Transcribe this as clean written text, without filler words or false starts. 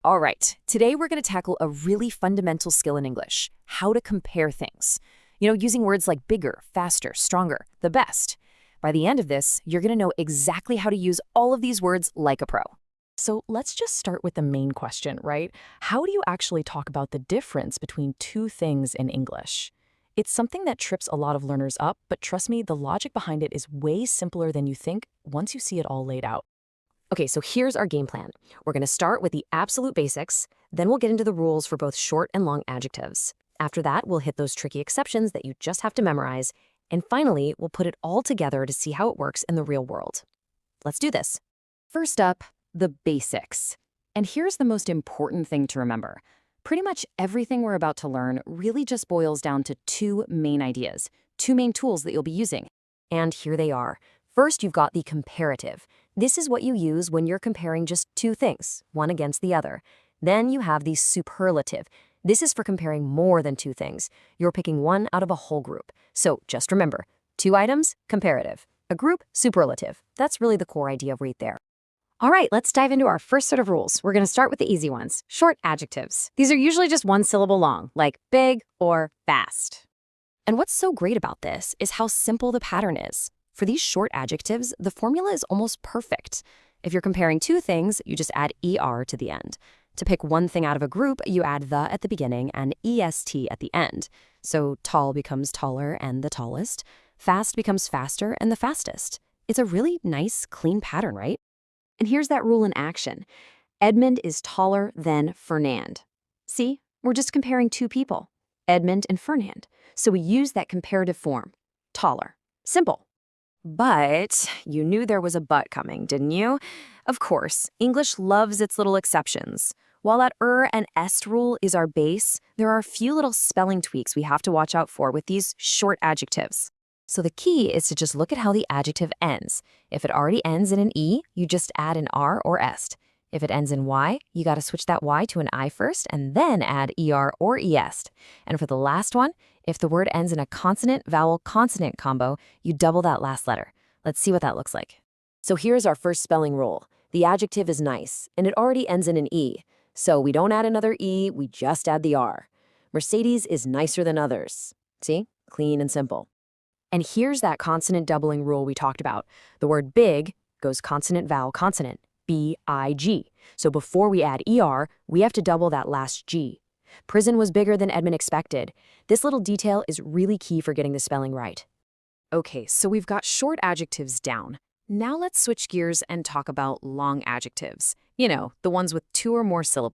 All right, today we're going to tackle a really fundamental skill in English, how to compare things. Using words like bigger, faster, stronger, the best. By the end of this, you're going to know exactly how to use all of these words like a pro. So let's just start with the main question, right? How do you actually talk about the difference between two things in English? It's something that trips a lot of learners up, but trust me, the logic behind it is way simpler than you think once you see it all laid out. Okay, so here's our game plan. We're going to start with the absolute basics, then we'll get into the rules for both short and long adjectives. After that, we'll hit those tricky exceptions that you just have to memorize, and finally, we'll put it all together to see how it works in the real world. Let's do this. First up, the basics. And here's the most important thing to remember. Pretty much everything we're about to learn really just boils down to two main ideas, two main tools that you'll be using. And here they are. First, you've got the comparative. This is what you use when you're comparing just two things, one against the other. Then you have the superlative. This is for comparing more than two things. You're picking one out of a whole group. So just remember, two items, comparative. A group, superlative. That's really the core idea right there. All right, let's dive into our first set of rules. We're going to start with the easy ones, short adjectives. These are usually just one syllable long, like big or fast. And what's so great about this is how simple the pattern is. For these short adjectives, the formula is almost perfect. If you're comparing two things, you just add ER to the end. To pick one thing out of a group, you add the at the beginning and EST at the end. So tall becomes taller and the tallest. Fast becomes faster and the fastest. It's a really nice, clean pattern, right? And here's that rule in action. Edmund is taller than Fernand. See, we're just comparing two people, Edmund and Fernand. So we use that comparative form, taller. Simple. But you knew there was a but coming, didn't you? Of course, English loves its little exceptions. While that and est rule is our base, there are a few little spelling tweaks we have to watch out for with these short adjectives. So the key is to just look at how the adjective ends. If it already ends in an E, you just add an R or est. If it ends in Y, you got to switch that Y to an I first and then add ER or est. And for the last one, if the word ends in a consonant-vowel-consonant combo, you double that last letter. Let's see what that looks like. So here's our first spelling rule. The adjective is nice, and it already ends in an E. So we don't add another E, we just add the R. Mercedes is nicer than others. See? Clean and simple. And here's that consonant doubling rule we talked about. The word big goes consonant-vowel-consonant, B-I-G. So before we add ER, we have to double that last G. Prison was bigger than Edmund expected. This little detail is really key for getting the spelling right. Okay, so we've got short adjectives down. Now let's switch gears and talk about long adjectives. The ones with two or more syllables.